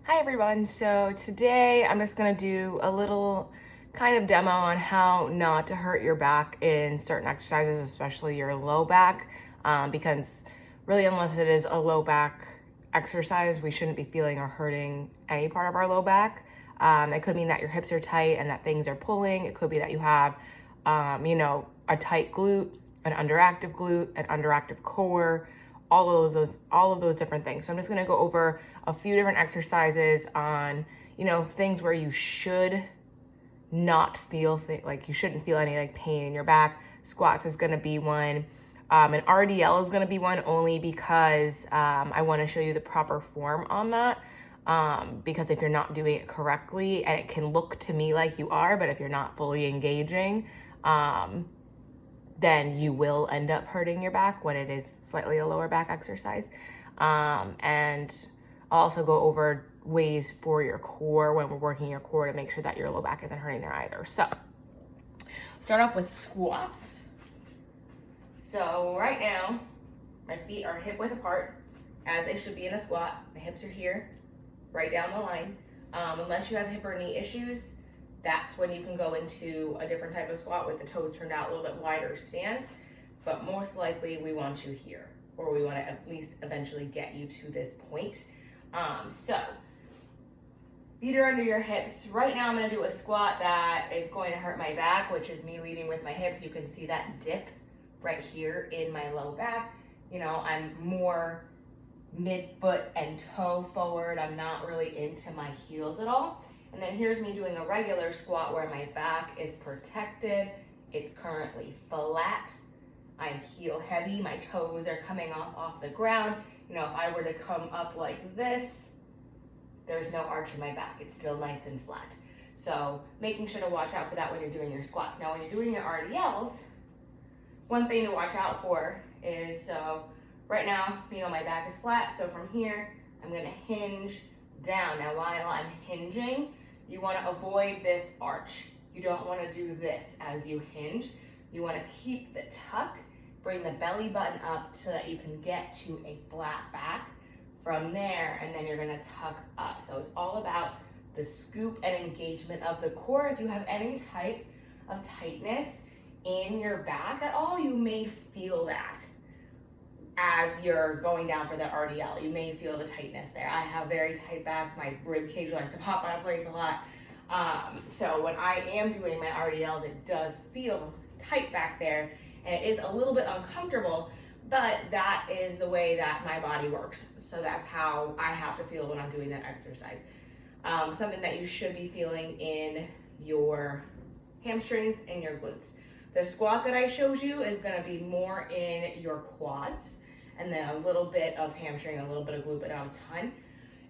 Hi everyone, so today I'm just gonna do a little kind of demo on how not to hurt your back in certain exercises, especially your low back, because really unless it is a low back exercise, we shouldn't be feeling or hurting any part of our low back. It could mean that your hips are tight and that things are pulling. It could be that you have, a tight glute, an underactive glute, an underactive core, all of those different things. So I'm just going to go over a few different exercises on, things where you should not feel like you shouldn't feel any like pain in your back. Squats is going to be one. And RDL is going to be one only because I want to show you the proper form on that. Because if you're not doing it correctly, and it can look to me like you are, but if you're not fully engaging, then you will end up hurting your back when it is slightly a lower back exercise. And I'll also go over ways for your core when we're working your core to make sure that your low back isn't hurting there either. So start off with squats. So right now, my feet are hip width apart as they should be in a squat. My hips are here, right down the line. Unless you have hip or knee issues, that's when you can go into a different type of squat with the toes turned out, a little bit wider stance. But most likely we want you here, or we want to at least eventually get you to this point. So feet are under your hips. Right now I'm going to do a squat that is going to hurt my back, which is me leading with my hips. You can see that dip right here in my low back. I'm more mid-foot and toe forward. I'm not really into my heels at all. And then here's me doing a regular squat where my back is protected. It's currently flat. I'm heel heavy. My toes are coming off the ground. If I were to come up like this, there's no arch in my back. It's still nice and flat. So making sure to watch out for that when you're doing your squats. Now when you're doing your RDLs, one thing to watch out for is, so right now, my back is flat. So from here, I'm gonna hinge down. Now while I'm hinging, you want to avoid this arch. You don't want to do this as you hinge. You want to keep the tuck, bring the belly button up so that you can get to a flat back from there, and then you're going to tuck up. So it's all about the scoop and engagement of the core. If you have any type of tightness in your back at all, you may feel that as you're going down for the RDL. You may feel the tightness there. I have very tight back. My rib cage likes to pop out of place a lot. So when I am doing my RDLs, it does feel tight back there, and it is a little bit uncomfortable, but that is the way that my body works. So that's how I have to feel when I'm doing that exercise. Something that you should be feeling in your hamstrings and your glutes. The squat that I showed you is gonna be more in your quads, and then a little bit of hamstring, a little bit of glute, but not a ton.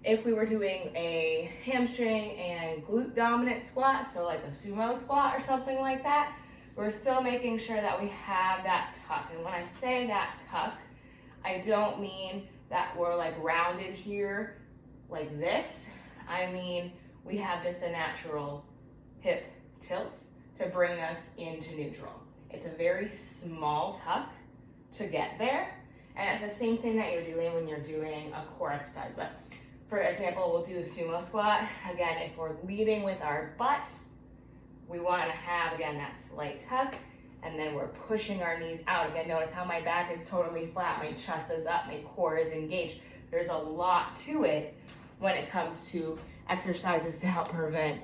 If we were doing a hamstring and glute dominant squat, so like a sumo squat or something like that, we're still making sure that we have that tuck. And when I say that tuck, I don't mean that we're like rounded here like this. I mean, we have just a natural hip tilt to bring us into neutral. It's a very small tuck to get there. And it's the same thing that you're doing when you're doing a core exercise. But for example, we'll do a sumo squat. Again, if we're leading with our butt, we want to have, again, that slight tuck, and then we're pushing our knees out. Again, notice how my back is totally flat, my chest is up, my core is engaged. There's a lot to it when it comes to exercises to help prevent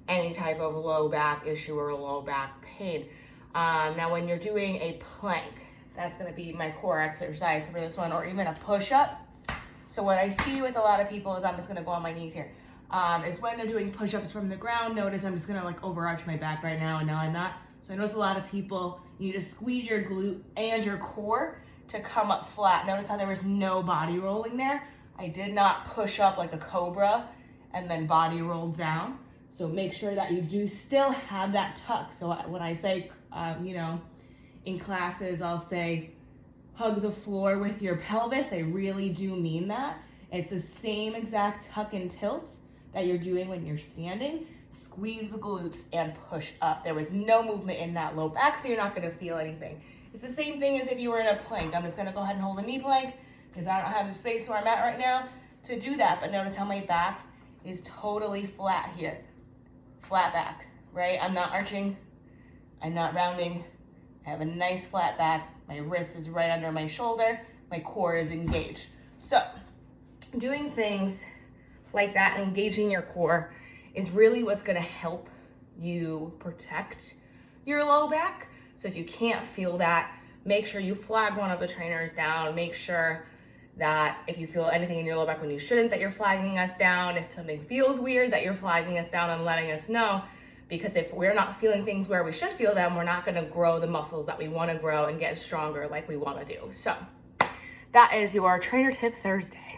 any type of low back issue or low back pain. Now when you're doing a plank, that's gonna be my core exercise for this one, or even a push-up. So what I see with a lot of people is, I'm just gonna go on my knees here, is when they're doing push-ups from the ground. Notice I'm just gonna like overarch my back right now, and now I'm not. So I notice a lot of people, you need to squeeze your glute and your core to come up flat. Notice how there was no body rolling there. I did not push up like a cobra and then body roll down. So make sure that you do still have that tuck. So when I say, in classes, I'll say, hug the floor with your pelvis. I really do mean that. It's the same exact tuck and tilt that you're doing when you're standing. Squeeze the glutes and push up. There was no movement in that low back, so you're not gonna feel anything. It's the same thing as if you were in a plank. I'm just gonna go ahead and hold a knee plank because I don't have the space where I'm at right now to do that. But notice how my back is totally flat here. Flat back, right? I'm not arching, I'm not rounding. I have a nice flat back. My wrist is right under my shoulder. My core is engaged. So doing things like that, engaging your core, is really what's gonna help you protect your low back. So if you can't feel that, make sure you flag one of the trainers down. Make sure that if you feel anything in your low back when you shouldn't, that you're flagging us down. If something feels weird, that you're flagging us down and letting us know. Because if we're not feeling things where we should feel them, we're not gonna grow the muscles that we wanna grow and get stronger like we wanna do. So that is your Trainer Tip Thursday.